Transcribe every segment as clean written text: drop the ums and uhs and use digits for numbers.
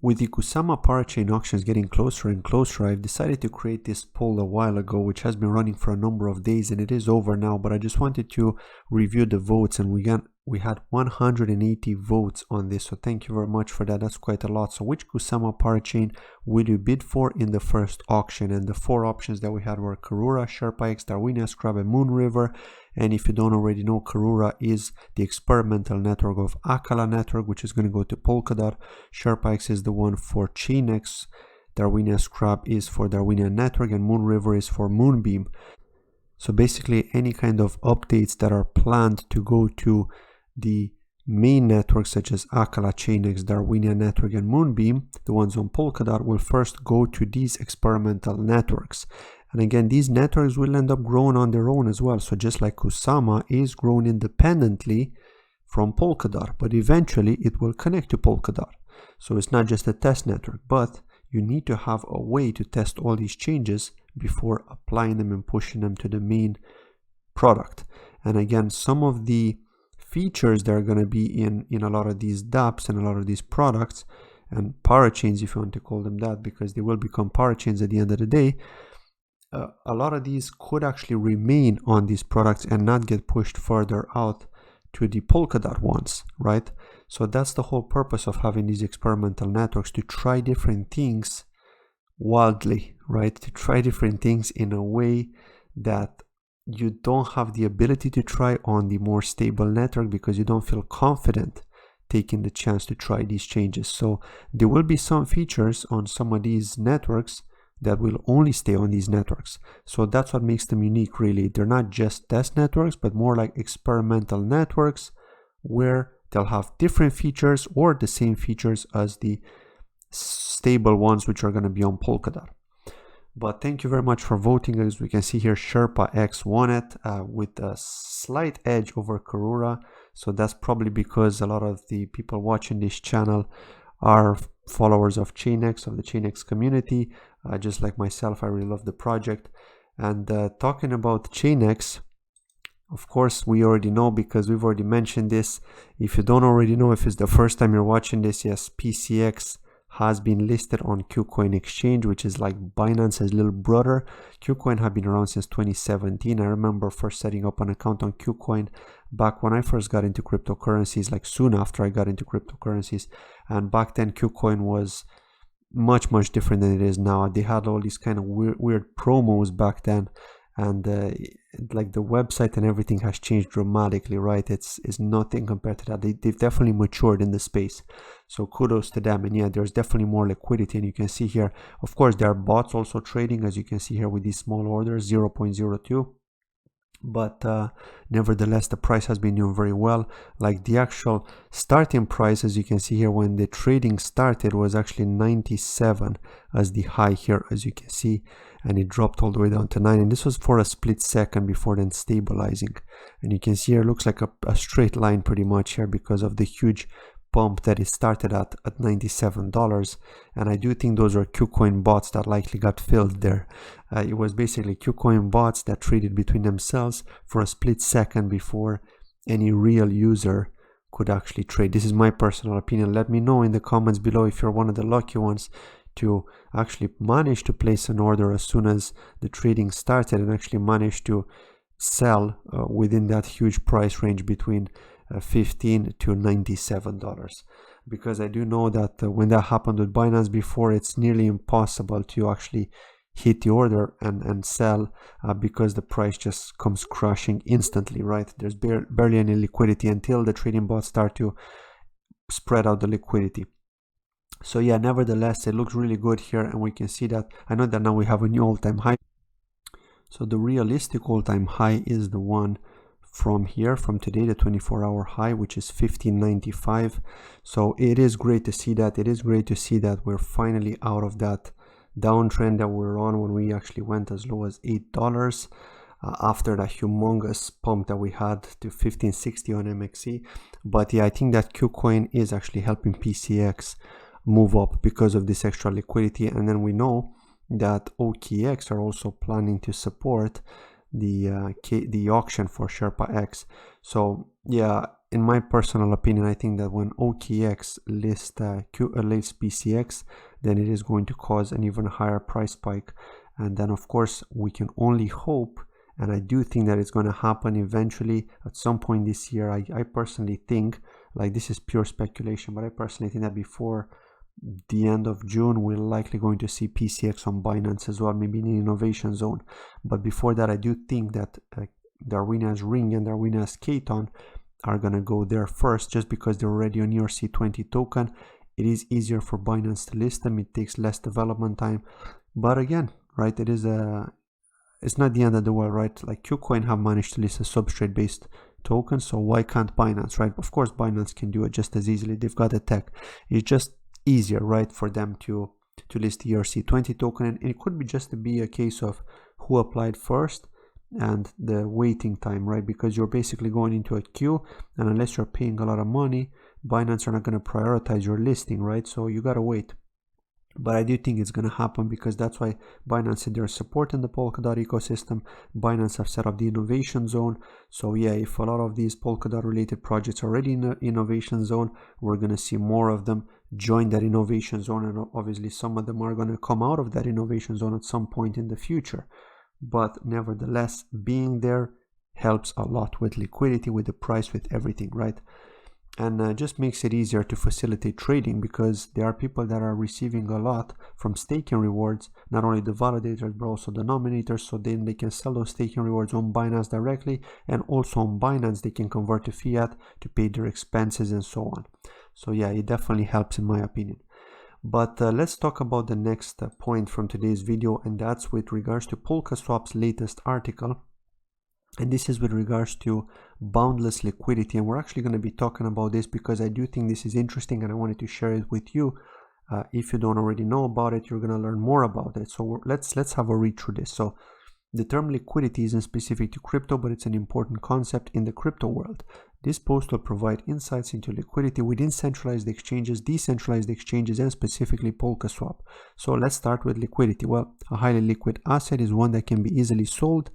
With the Kusama Parachain auctions getting closer and closer, I've decided to create this poll a while ago, which has been running for a number of days, and it is over now, but I just wanted to review the votes, and we had 180 votes on this, so thank you very much for that. That's quite a lot. So which Kusama Parachain will you bid for in the first auction? And the four options that we had were Karura, SherpaX, Darwinian Scrap, and Moonriver. And if you don't already know, Karura is the experimental network of Akala network, which is going to go to Polkadot. SherpaX is the one for ChainX. Darwinian Scrap is for Darwinian network, and Moonriver is for Moonbeam. So basically any kind of updates that are planned to go to the main networks such as Akala, ChainX, Darwinian network, and Moonbeam, the ones on Polkadot, will first go to these experimental networks. And again, these networks will end up growing on their own as well. So just like Kusama is grown independently from Polkadot, but eventually it will connect to Polkadot. So it's not just a test network, but you need to have a way to test all these changes before applying them and pushing them to the main product. And again, some of the features that are going to be in a lot of these dApps and a lot of these products and parachains, if you want to call them that, because they will become parachains at the end of the day, a lot of these could actually remain on these products and not get pushed further out to the Polkadot ones, right? So that's the whole purpose of having these experimental networks, to try different things wildly, right? To try different things in a way that you don't have the ability to try on the more stable network because you don't feel confident taking the chance to try these changes. So there will be some features on some of these networks that will only stay on these networks. So that's what makes them unique, really. They're not just test networks, but more like experimental networks where they'll have different features or the same features as the stable ones, which are going to be on Polkadot. But thank you very much for voting. As we can see here, SherpaX won it with a slight edge over Karura. So that's probably because a lot of the people watching this channel are followers of ChainX, of the ChainX community. Just like myself, I really love the project. And talking about ChainX, of course, we already know because we've already mentioned this. If you don't already know, if it's the first time you're watching this, yes, PCX has been listed on Kucoin exchange, which is like Binance's little brother. Kucoin have been around since 2017. I remember first setting up an account on Kucoin back when I first got into cryptocurrencies, like soon after I got into cryptocurrencies. And back then Kucoin was much different than it is now. They had all these kind of weird promos back then, and like the website and everything has changed dramatically, right? It's nothing compared to that. They've definitely matured in the space, so kudos to them. And yeah, there's definitely more liquidity, and you can see here, of course, there are bots also trading, as you can see here with these small orders, 0.02. But nevertheless, the price has been doing very well. Like the actual starting price, as you can see here, when the trading started, was actually 97 as the high here, as you can see, and it dropped all the way down to 9, and this was for a split second before then stabilizing. And you can see here, it looks like a straight line pretty much here because of the huge pump that it started at $97. And I do think those are Kucoin bots that likely got filled there. It was basically Kucoin bots that traded between themselves for a split second before any real user could actually trade. This is my personal opinion. Let me know in the comments below if you're one of the lucky ones to actually manage to place an order as soon as the trading started and actually manage to sell within that huge price range between $15 to $97, because I do know that when that happened with Binance before, it's nearly impossible to actually hit the order and sell because the price just comes crashing instantly, right? There's barely any liquidity until the trading bots start to spread out the liquidity. So yeah, nevertheless, it looks really good here, and we can see that. I know that now we have a new all-time high. So the realistic all-time high is the one from here, from today, the 24-hour high, which is 1595. So it is great to see that. It is great to see that we're finally out of that downtrend that we were on when we actually went as low as $8 after that humongous pump that we had to 1560 on MXC. But yeah, I think that Kucoin is actually helping PCX move up because of this extra liquidity. And then we know that OKX are also planning to support the auction for SherpaX. So yeah, in my personal opinion, I think that when OKX lists PCX, then it is going to cause an even higher price spike. And then of course we can only hope, and I do think that it's going to happen eventually at some point this year. I personally think, like, this is pure speculation, but I personally think that before the end of June we're likely going to see PCX on Binance as well, maybe in the innovation zone. But before that, I do think that Darwina's Ring and Darwina's Katon are gonna go there first, just because they're already on ERC20 token. It is easier for Binance to list them, it takes less development time, but again, right, it's not the end of the world, right? Like Kucoin have managed to list a substrate based token, so why can't Binance, right? Of course Binance can do it just as easily, they've got the tech. It's just easier, right, for them to list the ERC20 token, and it could be just to be a case of who applied first and the waiting time, right? Because you're basically going into a queue, and unless you're paying a lot of money, Binance are not going to prioritize your listing, right? So you gotta wait. But I do think it's going to happen, because that's why Binance said they're supporting the Polkadot ecosystem. Binance have set up the innovation zone. So yeah, if a lot of these Polkadot related projects are already in the innovation zone, we're going to see more of them join that innovation zone, and obviously some of them are going to come out of that innovation zone at some point in the future. But nevertheless, being there helps a lot with liquidity, with the price, with everything, right? And just makes it easier to facilitate trading, because there are people that are receiving a lot from staking rewards, not only the validators but also the nominators, so then they can sell those staking rewards on Binance directly, and also on Binance they can convert to fiat to pay their expenses and so on. So yeah, it definitely helps in my opinion. But let's talk about the next point from today's video, and that's with regards to Polkaswap's latest article. And this is with regards to boundless liquidity, and we're actually going to be talking about this because I do think this is interesting and I wanted to share it with you. If you don't already know about it, you're going to learn more about it. So let's have a read through this. So the term liquidity isn't specific to crypto, but it's an important concept in the crypto world. This post will provide insights into liquidity within centralized exchanges, decentralized exchanges, and specifically Polkaswap. So let's start with liquidity. Well, a highly liquid asset is one that can be easily sold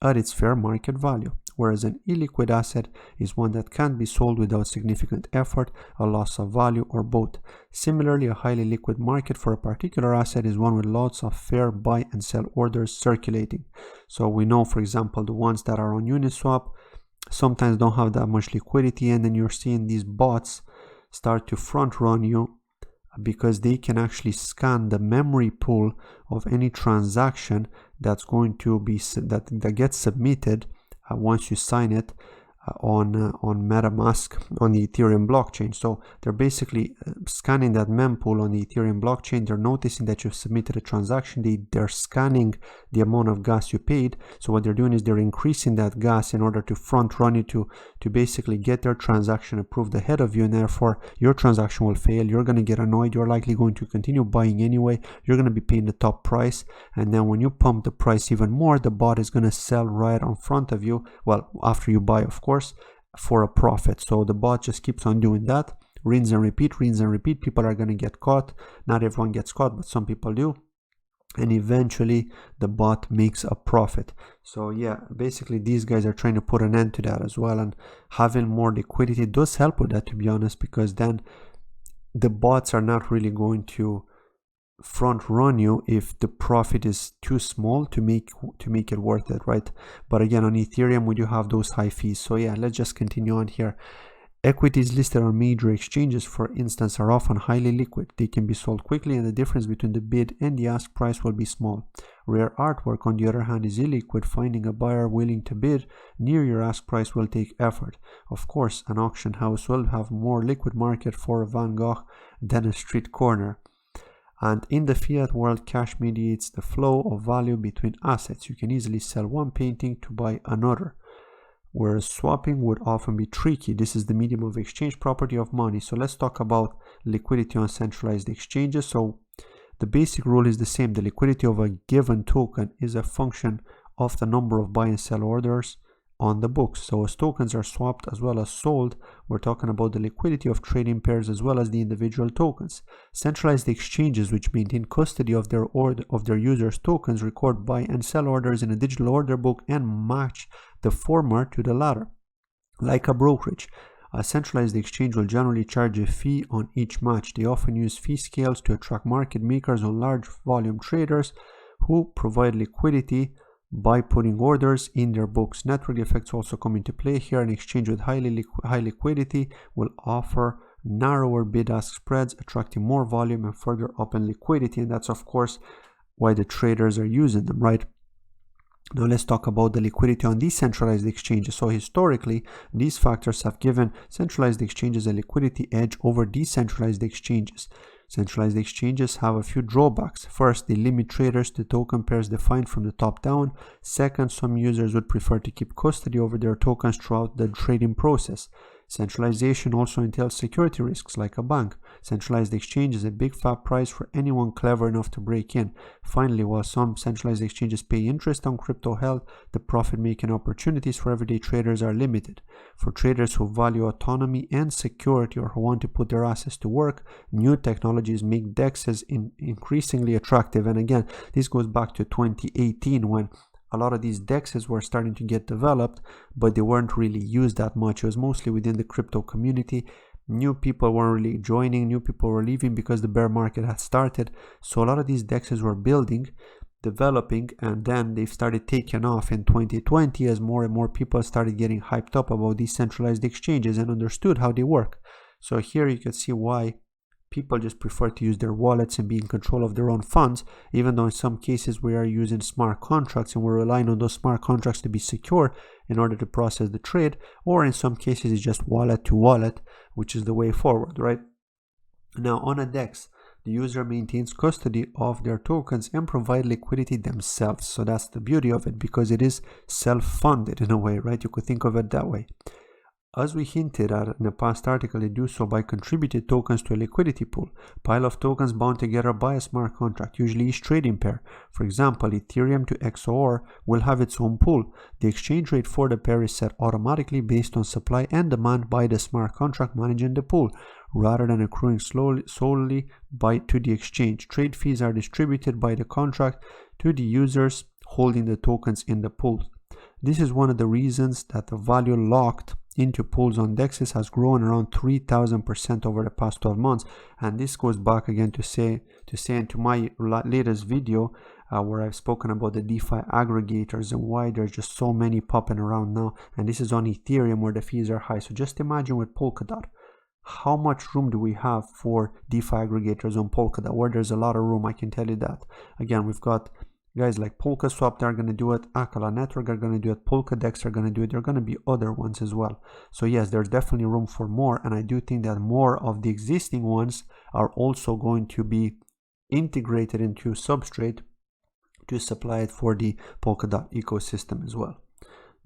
at its fair market value, whereas an illiquid asset is one that can't be sold without significant effort, a loss of value, or both. Similarly, a highly liquid market for a particular asset is one with lots of fair buy and sell orders circulating. So we know, for example, the ones that are on Uniswap sometimes don't have that much liquidity, and then you're seeing these bots start to front run you because they can actually scan the memory pool of any transaction that's going to be that gets submitted once you sign it on MetaMask on the Ethereum blockchain. So they're basically scanning that mempool on the Ethereum blockchain. They're noticing that you've submitted a transaction. They're scanning the amount of gas you paid. So what they're doing is they're increasing that gas in order to front run you to basically get their transaction approved ahead of you, and therefore your transaction will fail. You're going to get annoyed. You're likely going to continue buying anyway. You're going to be paying the top price, and then when you pump the price even more, the bot is going to sell right in front of you, well, after you buy, of course, for a profit. So the bot just keeps on doing that, rinse and repeat, rinse and repeat. People are going to get caught. Not everyone gets caught, but some people do, and eventually the bot makes a profit. So yeah, basically these guys are trying to put an end to that as well, and having more liquidity does help with that, to be honest, because then the bots are not really going to front run you if the profit is too small to make it worth it, right? But again, on Ethereum we do have those high fees. So yeah, let's just continue on here. Equities listed on major exchanges, for instance, are often highly liquid. They can be sold quickly, and the difference between the bid and the ask price will be small. Rare artwork, on the other hand, is illiquid. Finding a buyer willing to bid near your ask price will take effort. Of course, an auction house will have more liquid market for a Van Gogh than a street corner. And in the fiat world, cash mediates the flow of value between assets. You can easily sell one painting to buy another, whereas swapping would often be tricky. This is the medium of exchange property of money. So let's talk about liquidity on centralized exchanges. So the basic rule is the same. The liquidity of a given token is a function of the number of buy and sell orders on the books. So as tokens are swapped as well as sold, we're talking about the liquidity of trading pairs as well as the individual tokens. Centralized exchanges, which maintain custody of their users' tokens, record buy and sell orders in a digital order book and match the former to the latter. Like a brokerage, A centralized exchange will generally charge a fee on each match. They often use fee scales to attract market makers or large volume traders who provide liquidity by putting orders in their books. Network effects also come into play here. An exchange with high liquidity will offer narrower bid-ask spreads, attracting more volume and further up in liquidity, and that's of course why the traders are using them, right? Now let's talk about the liquidity on decentralized exchanges. So historically, these factors have given centralized exchanges a liquidity edge over decentralized exchanges. Centralized exchanges have a few drawbacks. First, they limit traders to token pairs defined from the top down. Second, some users would prefer to keep custody over their tokens throughout the trading process. Centralization also entails security risks like a bank. Centralized exchange is a big fat price for anyone clever enough to break in. Finally, while some centralized exchanges pay interest on crypto health, the profit-making opportunities for everyday traders are limited. For traders who value autonomy and security or who want to put their assets to work, new technologies make DEXs increasingly attractive. And again, this goes back to 2018 when a lot of these DEXs were starting to get developed, but they weren't really used that much. It was mostly within the crypto community. New people weren't really joining, new people were leaving because the bear market had started. So a lot of these DEXs were developing, and then they started taking off in 2020 as more and more people started getting hyped up about these centralized exchanges and understood how they work. So here you can see why people just prefer to use their wallets and be in control of their own funds, even though in some cases we are using smart contracts and we're relying on those smart contracts to be secure in order to process the trade, or in some cases it's just wallet to wallet, which is the way forward, right? Now on a DEX, the user maintains custody of their tokens and provide liquidity themselves. So that's the beauty of it, because it is self-funded in a way, right? You could think of it that way. As we hinted at in a past article, they do so by contributed tokens to a liquidity pool, pile of tokens bound together by a smart contract, usually each trading pair. For example, Ethereum to XOR will have its own pool. The exchange rate for the pair is set automatically based on supply and demand by the smart contract managing the pool, rather than accruing solely to the exchange. Trade fees are distributed by the contract to the users holding the tokens in the pool. This is one of the reasons that the value locked into pools on DEXs has grown around 3,000% over the past 12 months. And this goes back again to my latest video where I've spoken about the DeFi aggregators and why there's just so many popping around now. And this is on Ethereum where the fees are high. So just imagine with Polkadot, how much room do we have for DeFi aggregators on Polkadot? Where there's a lot of room, I can tell you that. Again, we've got guys like Polkaswap, they're going to do it. Akala Network are going to do it. PolkaDex are going to do it. There are going to be other ones as well. So yes, there's definitely room for more. And I do think that more of the existing ones are also going to be integrated into Substrate to supply it for the Polkadot ecosystem as well.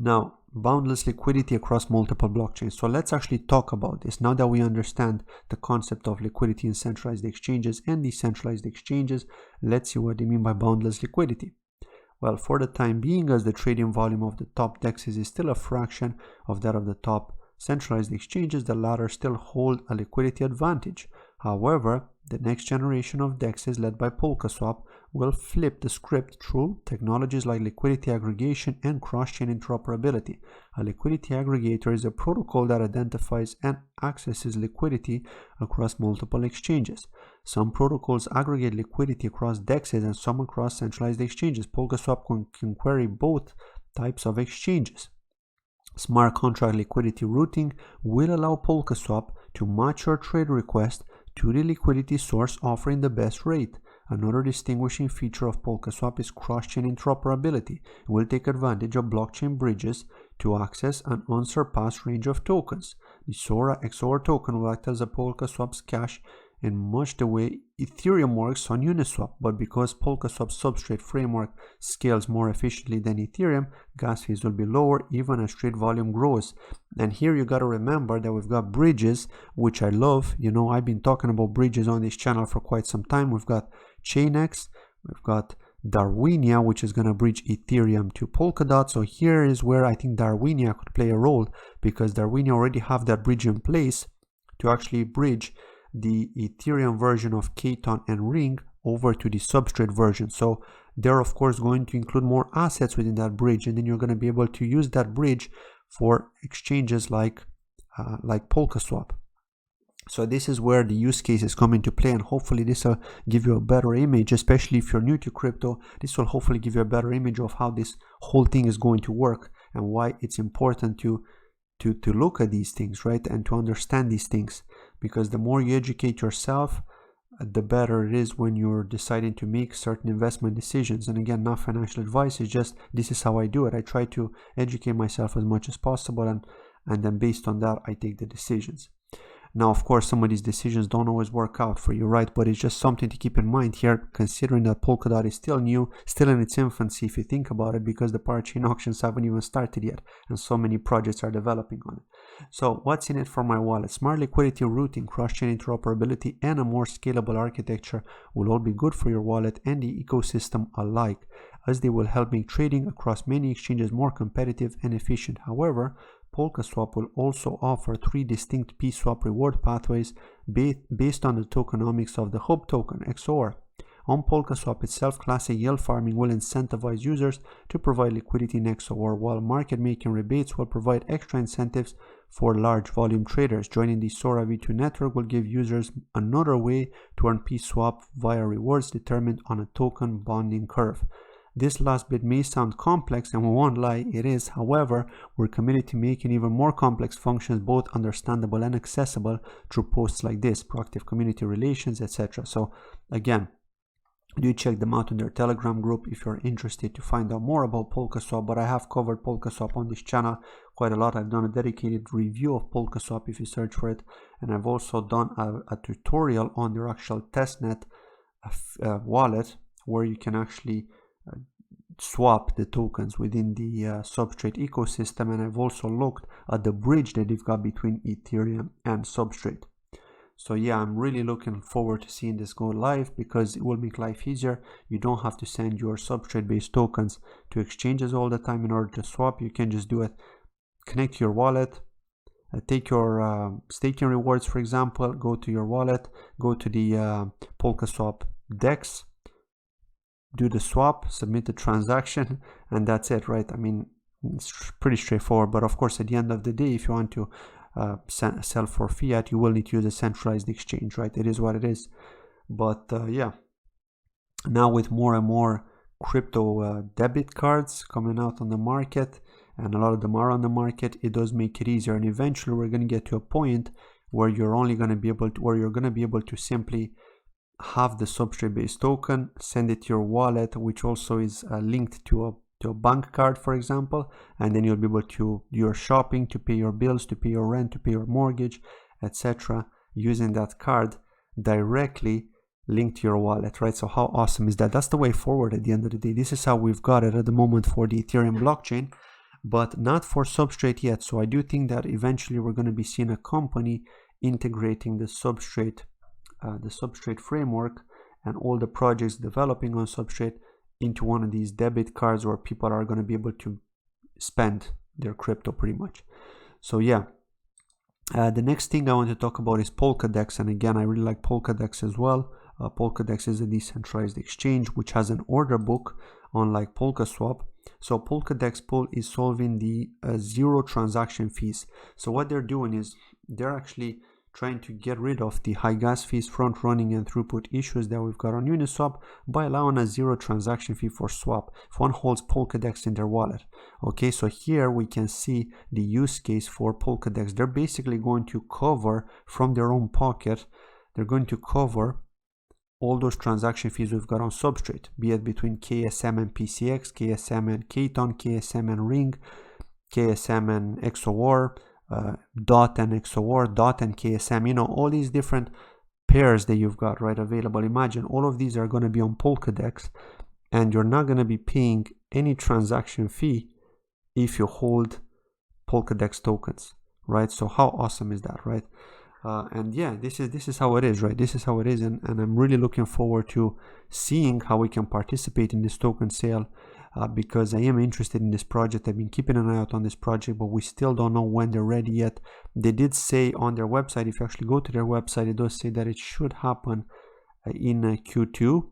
Now, boundless liquidity across multiple blockchains. So let's actually talk about this. Now that we understand the concept of liquidity in centralized exchanges and decentralized exchanges, let's see what they mean by boundless liquidity. Well, for the time being, as the trading volume of the top DEXs is still a fraction of that of the top centralized exchanges, the latter still hold a liquidity advantage. However, the next generation of DEXs led by Polkaswap will flip the script through technologies like liquidity aggregation and cross-chain interoperability. A liquidity aggregator is a protocol that identifies and accesses liquidity across multiple exchanges. Some protocols aggregate liquidity across DEXs and some across centralized exchanges. Polkaswap can query both types of exchanges. Smart contract liquidity routing will allow Polkaswap to match your trade request to the liquidity source offering the best rate. Another distinguishing feature of Polkaswap is cross-chain interoperability. It will take advantage of blockchain bridges to access an unsurpassed range of tokens. The Sora XOR token will act as a Polkaswap's cache in much the way Ethereum works on Uniswap, but because Polkaswap's substrate framework scales more efficiently than Ethereum, gas fees will be lower even as trade volume grows. And here you got to remember that we've got bridges, which I love. You know, I've been talking about bridges on this channel for quite some time. We've got ChainX, we've got Darwinia, which is going to bridge Ethereum to Polkadot. So here is where I think Darwinia could play a role, because Darwinia already have that bridge in place to actually bridge the Ethereum version of Katon and Ring over to the substrate version. So they're of course going to include more assets within that bridge, and then you're going to be able to use that bridge for exchanges like like Polkaswap. So this is where the use cases come into play, and hopefully this will give you a better image, especially if you're new to crypto. This will hopefully give you a better image of how this whole thing is going to work and why it's important to look at these things, right, and to understand these things, because the more you educate yourself, the better it is when you're deciding to make certain investment decisions. And again, not financial advice, it's just this is how I do it. I try to educate myself as much as possible, and then based on that I take the decisions. Now, of course, some of these decisions don't always work out for you, right? But it's just something to keep in mind here, considering that Polkadot is still new, still in its infancy, if you think about it, because the parachain auctions haven't even started yet, and so many projects are developing on it. So what's in it for my wallet? Smart liquidity, routing, cross-chain interoperability, and a more scalable architecture will all be good for your wallet and the ecosystem alike, as they will help make trading across many exchanges more competitive and efficient. However, Polkaswap will also offer 3 distinct PSwap reward pathways based on the tokenomics of the hub token, XOR. On Polkaswap itself, classic yield farming will incentivize users to provide liquidity in XOR, while market making rebates will provide extra incentives for large volume traders. Joining the Sora V2 network will give users another way to earn PSwap via rewards determined on a token bonding curve. This last bit may sound complex, and we won't lie, it is. However, we're committed to making even more complex functions both understandable and accessible through posts like this, proactive community relations, etc. So again, do check them out in their Telegram group if you're interested to find out more about Polkaswap. But I have covered Polkaswap on this channel quite a lot. I've done a dedicated review of Polkaswap if you search for it, and I've also done a tutorial on their actual testnet wallet, where you can actually swap the tokens within the Substrate ecosystem. And I've also looked at the bridge that they've got between Ethereum and Substrate. So yeah, I'm really looking forward to seeing this go live, because it will make life easier. You don't have to send your Substrate based tokens to exchanges all the time in order to swap. You can just do it, connect to your wallet, take your staking rewards, for example, go to your wallet, go to the Polkaswap DEX, do the swap, submit the transaction, and that's it, right? I mean, it's pretty straightforward. But of course, at the end of the day, if you want to sell for fiat, you will need to use a centralized exchange, right? It is what it is. But yeah, now with more and more crypto debit cards coming out on the market, and a lot of them are on the market, it does make it easier. And eventually we're going to get to a point where you're only going to be able to, simply have the Substrate based token, send it to your wallet, which also is linked to a bank card, for example, and then you'll be able to do your shopping, to pay your bills, to pay your rent, to pay your mortgage, etc., using that card directly linked to your wallet, right? So how awesome is that? That's the way forward at the end of the day. This is how we've got it at the moment for the Ethereum blockchain, but not for Substrate yet. So I do think that eventually we're going to be seeing a company integrating the Substrate framework and all the projects developing on Substrate into one of these debit cards where people are going to be able to spend their crypto pretty much. So yeah, the next thing I want to talk about is PolkaDex. And again, I really like PolkaDex as well. PolkaDex is a decentralized exchange which has an order book, unlike Polkaswap. So PolkaDex Pool is solving the zero transaction fees. So what they're doing is they're actually trying to get rid of the high gas fees, front running, and throughput issues that we've got on Uniswap by allowing a zero transaction fee for swap if one holds PolkaDex in their wallet. Okay, so here we can see the use case for PolkaDex. They're basically going to cover from their own pocket, they're going to cover all those transaction fees we've got on Substrate, be it between KSM and PCX, KSM and Katon, KSM and Ring, KSM and XOR, DOT and XOR, DOT and KSM, you know, all these different pairs that you've got, right, available. Imagine all of these are going to be on PolkaDex, and you're not going to be paying any transaction fee if you hold PolkaDex tokens, right? So how awesome is that, right? And yeah, this is how it is, right? This is how it is, and I'm really looking forward to seeing how we can participate in this token sale, because I am interested in this project. I've been keeping an eye out on this project, but we still don't know when they're ready yet. They did say on their website, if you actually go to their website, it does say that it should happen in Q2.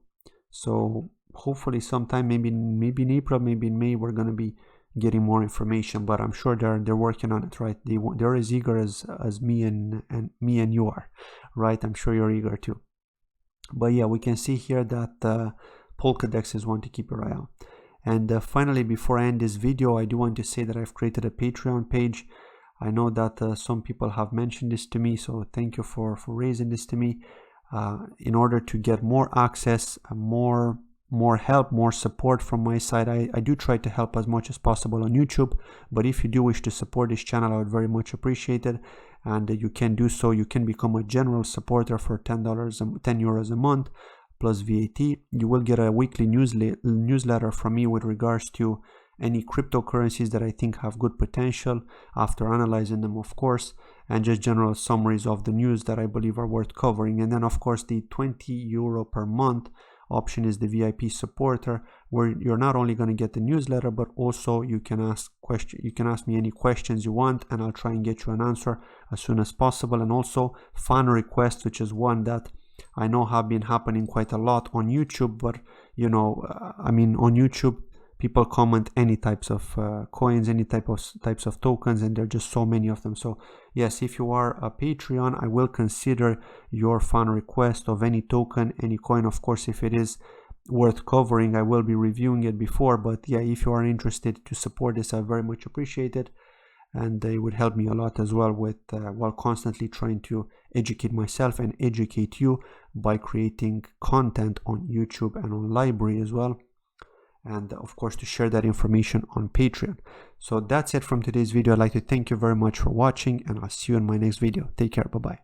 So hopefully sometime, maybe in April, maybe in May, we're going to be getting more information, but I'm sure they're working on it, right? They're as eager as me and you are, right? I'm sure you're eager too. But yeah, we can see here that PolkaDex is one to keep your eye on. And finally, before I end this video, I do want to say that I've created a Patreon page. I know that some people have mentioned this to me, so thank you for raising this to me. In order to get more access, more help, more support from my side, I do try to help as much as possible on YouTube. But if you do wish to support this channel, I would very much appreciate it. And you can do so. You can become a general supporter for $10 10 euros a month plus VAT. You will get a weekly newsletter from me with regards to any cryptocurrencies that I think have good potential, after analyzing them, of course, and just general summaries of the news that I believe are worth covering. And then, of course, the 20 euro per month option is the VIP supporter, where you're not only going to get the newsletter, but also you can ask me any questions you want, and I'll try and get you an answer as soon as possible. And also fan requests, which is one that I know have been happening quite a lot on YouTube. But you know, I mean, on YouTube people comment any types of coins, any types of tokens, and there are just so many of them. So yes, if you are a Patreon, I will consider your fan request of any token, any coin. Of course, if it is worth covering, I will be reviewing it before. But yeah, if you are interested to support this, I very much appreciate it, and it would help me a lot as well with while constantly trying to educate myself and educate you by creating content on YouTube and on Library as well. And of course, to share that information on Patreon. So that's it from today's video. I'd like to thank you very much for watching, and I'll see you in my next video. Take care. Bye-bye.